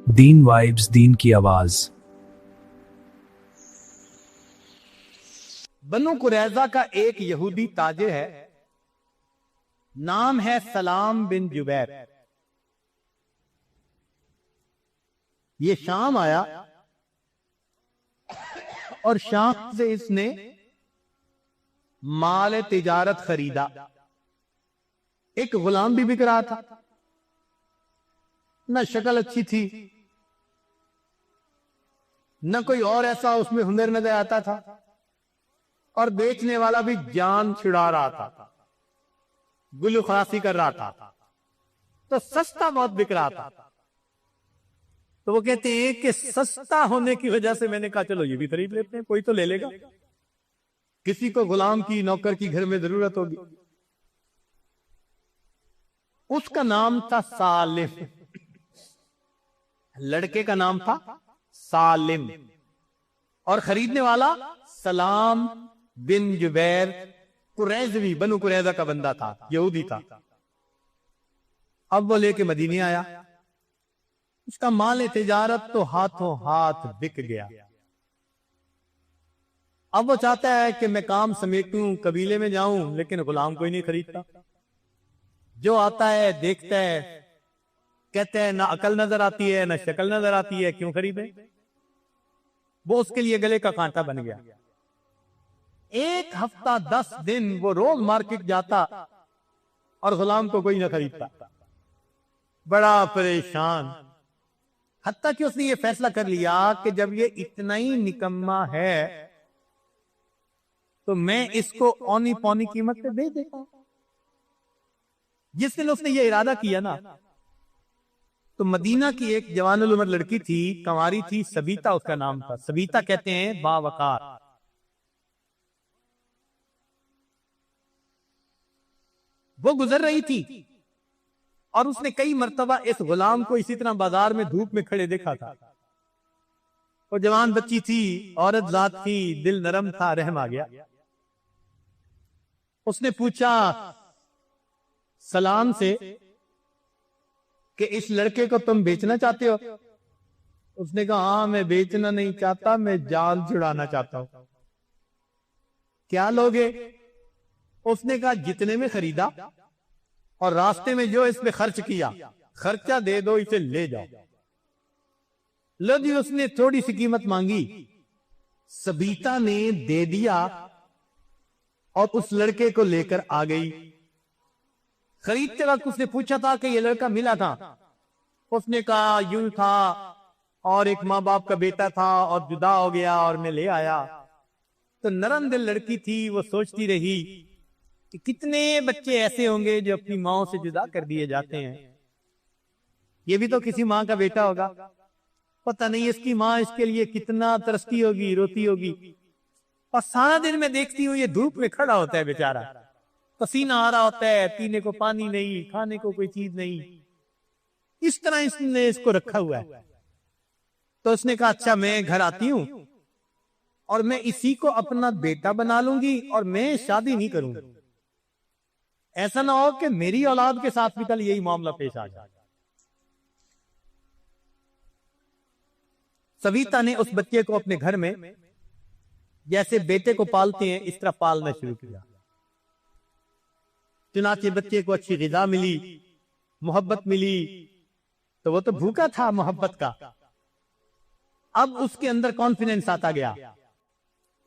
दीन vibes, दीन की आवाज। बनु कुरैजा का एक यहूदी ताजिर है, नाम है सलाम बिन जुबैर। ये शाम आया और शाम से इसने माल तिजारत खरीदा। एक गुलाम भी बिक रहा था, न शक्ल अच्छी थी, न कोई और ऐसा उसमें हुनर नजर आता था, और बेचने वाला भी जान छुड़ा रहा था, गुलखलासी कर रहा था, तो सस्ता बहुत बिक रहा था। तो वो कहते हैं कि सस्ता होने की वजह से मैंने कहा चलो ये भी खरीद लेते हैं, कोई तो ले लेगा, किसी को गुलाम की नौकर की घर में जरूरत होगी। उसका नाम था सालिम, लड़के का नाम था सालिम, और खरीदने वाला सलाम बिन जुबैर कुरैजवी, बनु कुरैजा का बंदा था, यहूदी था। अब वो लेके मदीने आया, उसका माल तिजारत तो हाथों हाथ बिक गया। अब वो चाहता है कि मैं काम समेटूं, कबीले में जाऊं, लेकिन गुलाम कोई नहीं खरीदता। जो आता है देखता है, कहते हैं ना अकल नजर आती है ना शक्ल नजर आती है, क्यों खरीदे। वो उसके लिए गले का कांटा बन गया। एक हफ्ता 10 दिन वो रोज मार्केट जाता और गुलाम को कोई ना खरीदता, बड़ा परेशान। हत्ता कि उसने ये फैसला कर लिया कि जब ये इतना ही निकम्मा है तो मैं इसको औनी पौनी कीमत पे बेच देता हूं। जिस दिन उसने ये इरादा किया ना, तो मदीना की एक जवानुल उमर लड़की थी, कंवारी थी, सबीता उसका नाम था। सबीता कहते हैं बावकार। वो गुजर रही थी और उसने कई मर्तबा इस गुलाम को इसी तरह बाजार में धूप में खड़े देखा था। वो जवान बच्ची थी, औरत जात थी, दिल नरम था, रहम आ गया। उसने पूछा सलाम से कि इस लड़के को तुम बेचना चाहते हो? उसने कहा हाँ, मैं बेचना नहीं चाहता, मैं जान छुड़ाना चाहता हूं। क्या लोगे? उसने कहा जितने में खरीदा और रास्ते में जो इस पे खर्च किया, खर्चा दे दो, इसे ले जाओ। लो जी, उसने थोड़ी सी कीमत मांगी, सबीता ने दे दिया और उस लड़के को लेकर आ गई। खरीदते वक्त उसने पूछा था कि ये लड़का मिला था? उसने कहा यूं था, और एक माँ बाप का बेटा था और जुदा हो गया और मैं ले आया। तो नरम दिल लड़की थी, वो सोचती रही कि कितने बच्चे ऐसे होंगे जो अपनी माँ से जुदा कर दिए जाते हैं, ये भी तो किसी माँ का बेटा होगा, पता नहीं इसकी माँ इसके लिए कितना तरसती होगी, रोती होगी। और सारा दिन मैं देखती हूँ ये धूप में खड़ा होता है बेचारा, पसीना आ रहा होता है, पीने को पानी नहीं, खाने को कोई चीज नहीं, इस तरह इसने इसको रखा हुआ है। तो उसने कहा अच्छा, मैं घर आती हूं और मैं इसी को अपना बेटा बना लूंगी और मैं शादी नहीं करूंगी। ऐसा ना हो कि मेरी औलाद के साथ भी कल यही मामला पेश आ जाए। सविता ने उस बच्चे को अपने घर में जैसे बेटे को पालते हैं इस तरह पालना शुरू किया। चुनाचे बच्चे को अच्छी ग़िज़ा मिली, मोहब्बत मिली, तो वो तो भूखा था मोहब्बत का। अब उसके अंदर कॉन्फिडेंस आता गया,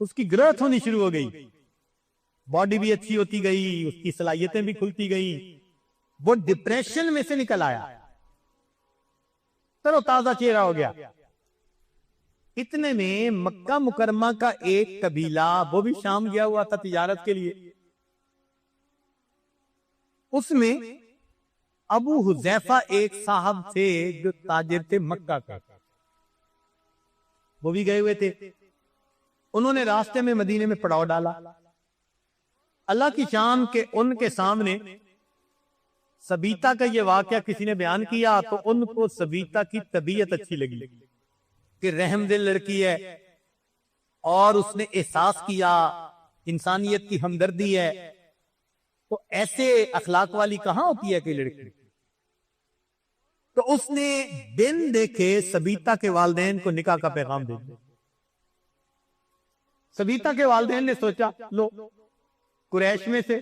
उसकी ग्रोथ होनी शुरू हो गई, बॉडी भी अच्छी होती गई, उसकी सलाहियतें भी खुलती गई। वो डिप्रेशन में से निकल आया, तरोताजा चेहरा हो गया। इतने में मक्का मुकरमा का एक कबीला, वो भी शाम गया हुआ था तिजारत के लिए, उसमें अबू हुजैफा एक साहब थे जो ताजिर थे मक्का के, वो भी गए हुए थे। उन्होंने रास्ते में मदीने में पड़ाव डाला। अल्लाह की शान के उनके सामने सबीता का ये वाकया किसी ने बयान किया, तो उनको सबीता की तबीयत अच्छी लगी कि रहमदिल लड़की है, और उसने एहसास किया इंसानियत की हमदर्दी है। तो ऐसे अखलाक वाली कहां होती है कि लड़की, तो उसने दिन देखे सबीता के वालिदैन को निकाह का पैगाम दे दिया। सबीता के वालिदैन ने सोचा, लो कुरैश में से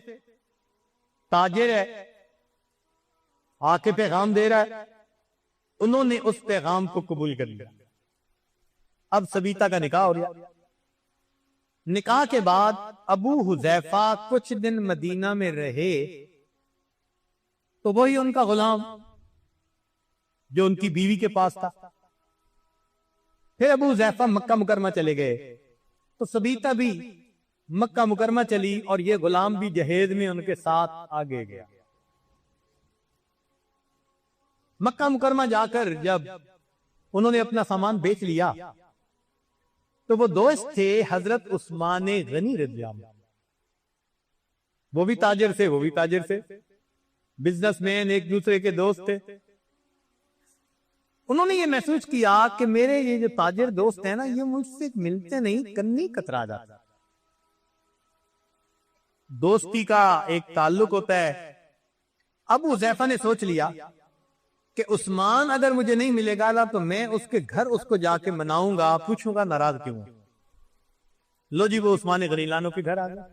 ताजिर है, आके पैगाम दे रहा है। उन्होंने उस पैगाम को कबूल कर लिया। अब सबीता का निकाह हो गया। निकाह के बाद अबू हुजैफा कुछ दिन मदीना में रहे, तो वही उनका गुलाम जो उनकी बीवी के पास था। फिर अबू हुजैफा मक्का मुकरमा चले गए, तो सबीता भी मक्का मुकरमा चली और ये गुलाम भी जहेज में उनके साथ आगे गया। मक्का मुकरमा जाकर जब उन्होंने अपना सामान बेच लिया, तो वो दोस्त थे हजरत उस्मान गनी रज़ियल्लाहु अन्हु। वो भी ताजिर से, वो भी ताजिर से, बिजनेसमैन, एक दूसरे के दोस्त थे। उन्होंने ये महसूस किया कि मेरे ये जो ताजिर दोस्त है ना, ये मुझसे मिलते नहीं, कन्नी कतरा जाता। दोस्ती का एक ताल्लुक होता है। अबू हुज़ैफा ने सोच लिया कि उस्मान अगर मुझे नहीं मिलेगा ना, तो मैं उसके घर उसको जाके मनाऊंगा, पूछूंगा नाराज क्यों। लो जी, वो उस्मान गनी लानो के घर आ गया।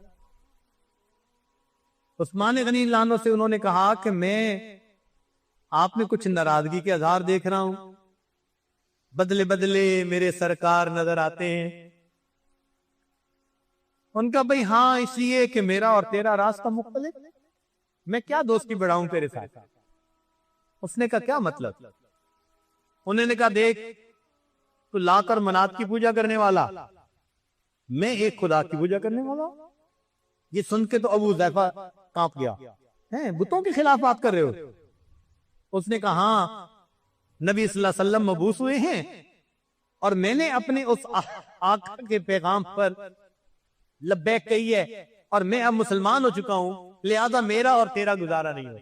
उस्मान गनी लानो से उन्होंने कहा कि मैं आप में कुछ नाराजगी के आधार देख रहा हूं, बदले बदले मेरे सरकार नजर आते हैं। उनका भाई हाँ, इसलिए कि मेरा और तेरा रास्ता मुख्तलिफ, मैं क्या दोस्ती बढ़ाऊं तेरे साथ। उसने कहा क्या मतलब? उन्होंने कहा देख, तू लाकर मनात की पूजा करने वाला, मैं एक खुदा की पूजा करने वाला। ये सुन के तो अबू हुज़ैफा कांप गया, हैं बुतों के खिलाफ बात कर रहे हो? उसने कहा हाँ, नबी सल्लल्लाहु अलैहि वसल्लम मबूस हुए हैं और मैंने अपने उस आका के पैगाम पर लब्बैक कही है और मैं अब मुसलमान हो चुका हूं, लिहाजा मेरा और तेरा गुजारा नहीं हो।